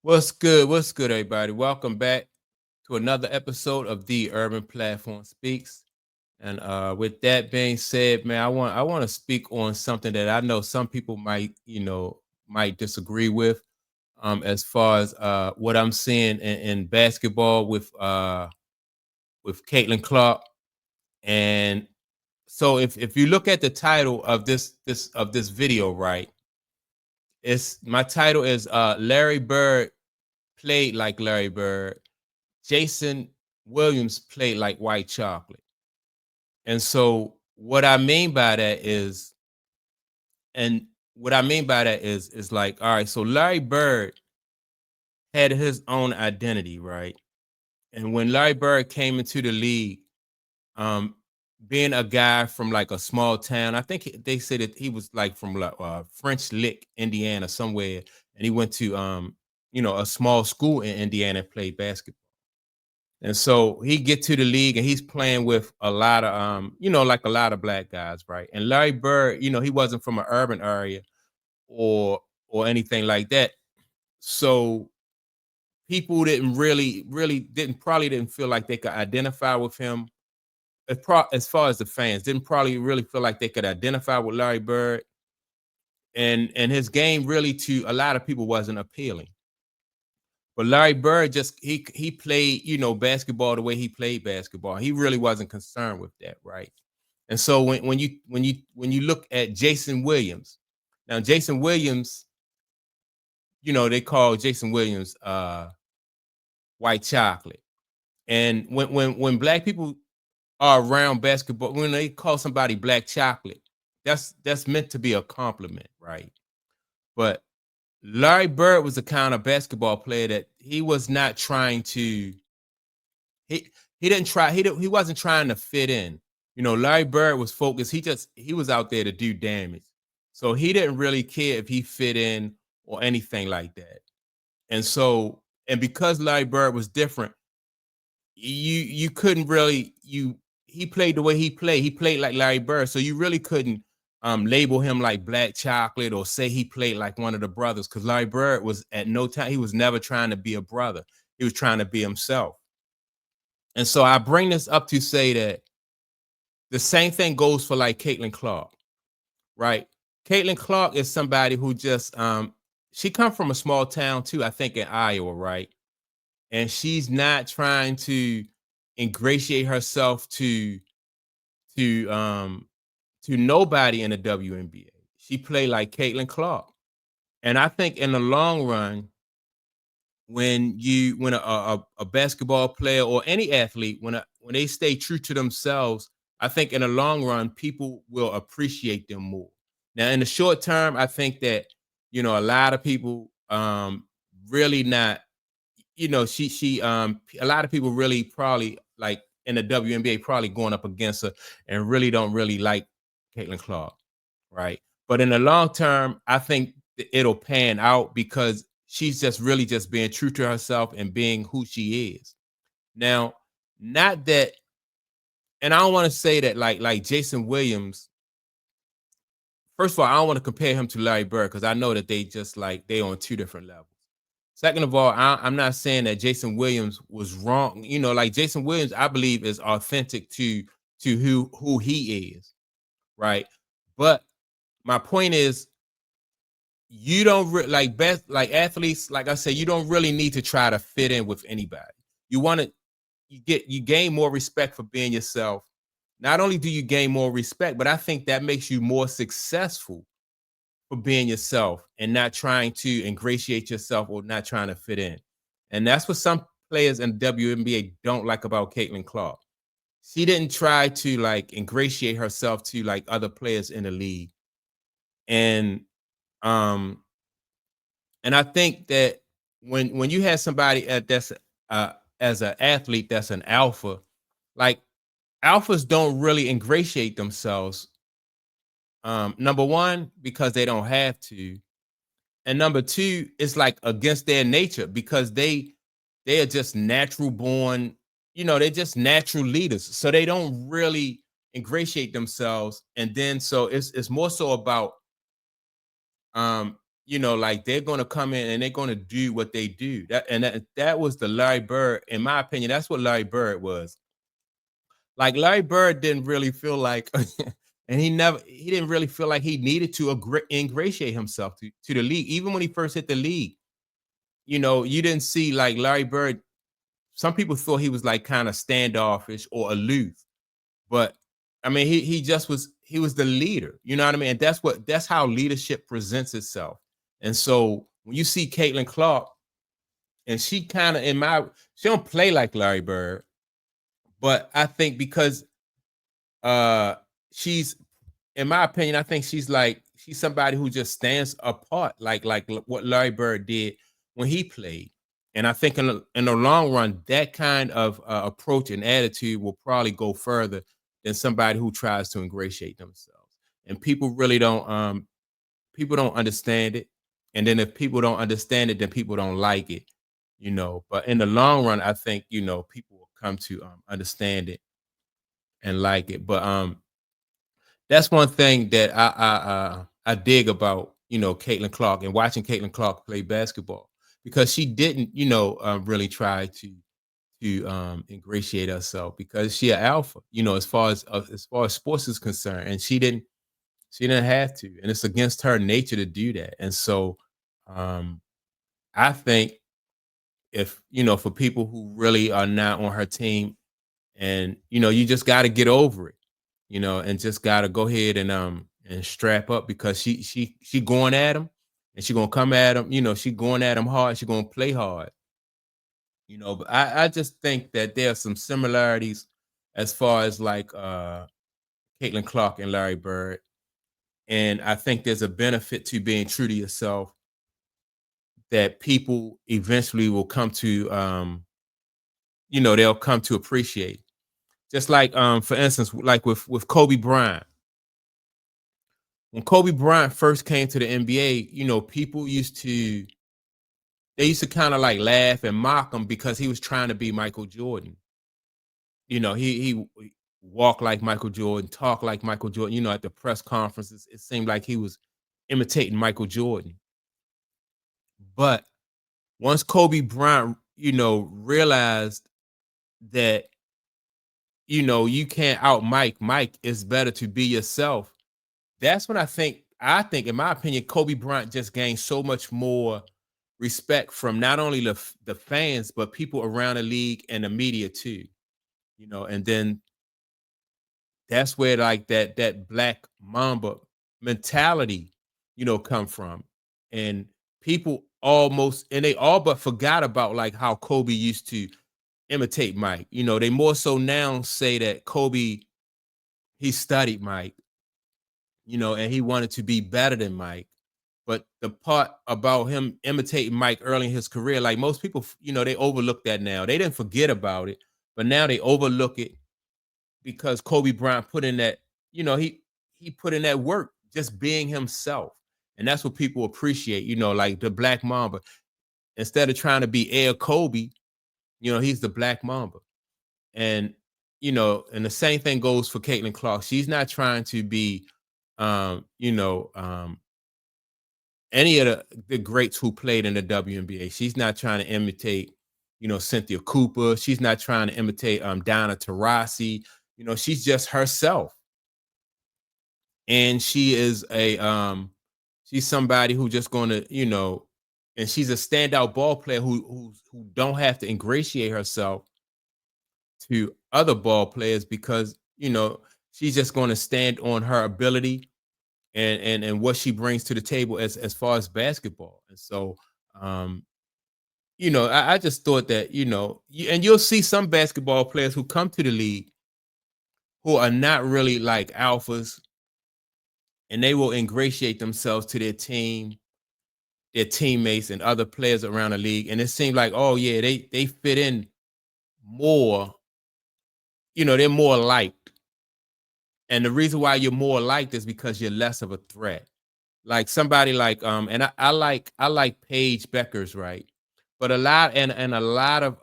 What's good? What's good, everybody? Welcome back to another episode of the Urban Platform Speaks. And with that being said, man, I want to speak on something that I know some people might disagree with. As far as what I'm seeing in basketball with Caitlin Clark. And so if you look at the title of this video, right, it's my title is Larry Bird played like Larry Bird. Jason Williams played like white chocolate. And so what I mean by that is, and what I mean by that is like, all right, so Larry Bird had his own identity, right? And when Larry Bird came into the league, um, being a guy from like a small town, I think they said that he was like from like French Lick, Indiana, somewhere, and he went to a small school in Indiana and played basketball. And so he get to the league and he's playing with a lot of like a lot of black guys, right? And Larry Bird, he wasn't from an urban area or anything like that. So people didn't really didn't probably didn't feel like they could identify with him. As far as the fans, didn't probably really feel like they could identify with Larry Bird. And his game really to a lot of people wasn't appealing. But Larry Bird just he played, basketball the way he played basketball. He really wasn't concerned with that, right? And so when you look at Jason Williams, now Jason Williams, they call Jason Williams white chocolate. And when black people are around basketball, when they call somebody black chocolate, that's meant to be a compliment, right? But Larry Bird was the kind of basketball player that he was not trying to he didn't try he wasn't trying to fit in. Larry Bird was focused. He was out there to do damage. So he didn't really care if he fit in or anything like that. And because Larry Bird was different, you couldn't really he played the way he played. He played like Larry Bird. So you really couldn't label him like black chocolate or say he played like one of the brothers, because Larry Bird was at no time, he was never trying to be a brother. He was trying to be himself. And so I bring this up to say that the same thing goes for like Caitlin Clark, right? Caitlin Clark is somebody who just she come from a small town too, I think in Iowa, right? And she's not trying to ingratiate herself to um to nobody in the WNBA. She played like Caitlin Clark. And I think in the long run, when a basketball player or any athlete, when they stay true to themselves, I think in the long run people will appreciate them more. Now in the short term, I think that a lot of people really not, a lot of people really probably like in the WNBA probably going up against her and really don't really like Caitlin Clark, right? But in the long term, I think it'll pan out because she's just really just being true to herself and being who she is. Now, not that, and I don't want to say that like Jason Williams. First of all, I don't want to compare him to Larry Bird because I know that they just like they on two different levels. Second of all, I'm not saying that Jason Williams was wrong. Like Jason Williams, I believe is authentic to who he is, right? But my point is, you don't like best like athletes. Like I said, you don't really need to try to fit in with anybody. You want to you gain more respect for being yourself. Not only do you gain more respect, but I think that makes you more successful for being yourself and not trying to ingratiate yourself or not trying to fit in. And that's what some players in the WNBA don't like about Caitlin Clark. She didn't try to like ingratiate herself to like other players in the league. And um and I think that when you have somebody that's as an athlete that's an alpha, like alphas don't really ingratiate themselves. Number one, because they don't have to. And number two, it's like against their nature because they are just natural born, they're just natural leaders. So they don't really ingratiate themselves. And then so it's more so about like they're gonna come in and they're gonna do what they do. That was the Larry Bird, in my opinion. That's what Larry Bird was. Like Larry Bird didn't really feel like, and he didn't really feel like he needed to ingratiate himself to the league. Even when he first hit the league, you didn't see like Larry Bird. Some people thought he was like kind of standoffish or aloof, but I mean, he was the leader. You know what I mean? And that's how leadership presents itself. And so when you see Caitlin Clark, and she kind of she don't play like Larry Bird, but I think because uh she's in my opinion, I think she's somebody who just stands apart, like what Larry Bird did when he played. And I think in the long run, that kind of approach and attitude will probably go further than somebody who tries to ingratiate themselves. And people don't understand it. And then if people don't understand it, then people don't like it. But in the long run, I think people will come to understand it and like it. But that's one thing that I dig about Caitlin Clark and watching Caitlin Clark play basketball, because she didn't really try to ingratiate herself, because she an alpha, as far as sports is concerned, and she didn't have to, and it's against her nature to do that. And so um I think, if for people who really are not on her team, and you just got to get over it, and just got to go ahead and strap up, because she going at him, and she gonna come at him. She going at him hard. She gonna play hard. But I just think that there are some similarities as far as like Caitlin Clark and Larry Bird, and I think there's a benefit to being true to yourself that people eventually will come to they'll come to appreciate. Just like for instance, like with Kobe Bryant. When Kobe Bryant first came to the NBA, people used to kind of like laugh and mock him because he was trying to be Michael Jordan. He walked like Michael Jordan, talked like Michael Jordan. At the press conferences, it seemed like he was imitating Michael Jordan. But once Kobe Bryant, realized that you can't out Mike. Mike, is better to be yourself. That's when I think, in my opinion, Kobe Bryant just gained so much more respect from not only the fans, but people around the league and the media too. And then that's where like that black mamba mentality, come from. And people almost, and they all but forgot about like how Kobe used to imitate Mike. They more so now say that Kobe, he studied Mike, and he wanted to be better than Mike. But the part about him imitating Mike early in his career, like most people, they overlook that now. They didn't forget about it, but now they overlook it because Kobe Bryant put in that, he put in that work, just being himself. And that's what people appreciate, like the Black Mamba. Instead of trying to be Air Kobe, he's the Black Mamba. And and the same thing goes for Caitlin Clark. She's not trying to be um, you know, um, any of the greats who played in the WNBA. She's not trying to imitate, Cynthia Cooper. She's not trying to imitate Donna Taurasi. She's just herself. And she's somebody who just gonna, and she's a standout ball player who don't have to ingratiate herself to other ball players, because, she's just gonna stand on her ability and what she brings to the table as far as basketball. And so um I just thought that, and you'll see some basketball players who come to the league who are not really like alphas, and they will ingratiate themselves to their team, their teammates, and other players around the league. And it seemed like, oh yeah, they fit in more, they're more liked. And the reason why you're more liked is because you're less of a threat. Like somebody like and I like Paige Beckers, right? But a lot of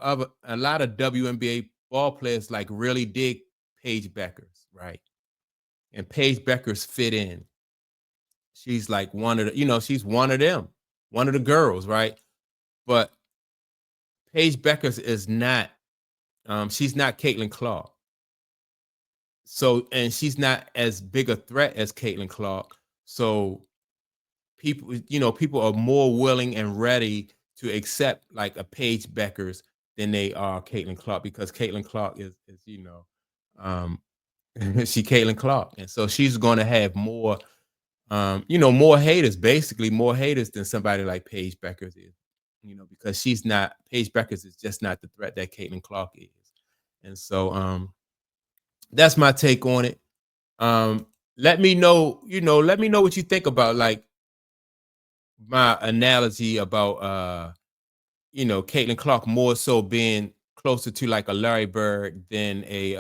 WNBA ball players like really dig Paige Beckers, right? And Paige Beckers fit in. she's like one of the, she's one of them, one of the girls, right? But Paige Beckers is not, she's not Caitlin Clark. So, and she's not as big a threat as Caitlin Clark. So people, people are more willing and ready to accept like a Paige Beckers than they are Caitlin Clark, because Caitlin Clark is um, she Caitlin Clark, and so she's going to have more, more haters, basically more haters than somebody like Paige Beckers is, because she's not, Paige Beckers is just not the threat that Caitlin Clark is, and so that's my take on it. Let me know, let me know what you think about like my analogy about Caitlin Clark more so being closer to like a Larry Bird than a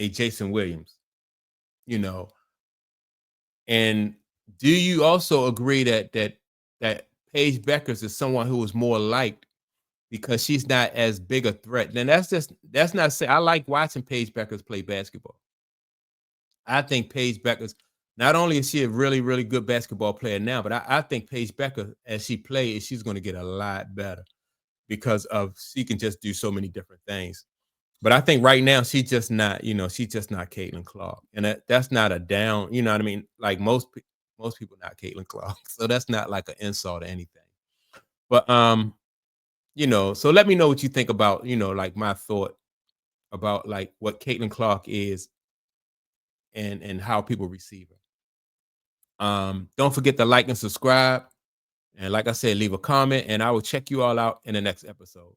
Jason Williams, you know. And do you also agree that Paige Beckers is someone who is more liked because she's not as big a threat? Then that's not say I like watching Paige Beckers play basketball. I think Paige Beckers, not only is she a really, really good basketball player now, but I think Paige Becker, as she plays, she's going to get a lot better because of she can just do so many different things. But I think right now she's just not, she's just not Caitlin Clark, and that's not a down. You know what I mean? Like most people not Caitlin Clark, so that's not like an insult or anything. But so let me know what you think about, like my thought about like what Caitlin Clark is and how people receive her. Don't forget to like and subscribe. And like I said, leave a comment, and I will check you all out in the next episode.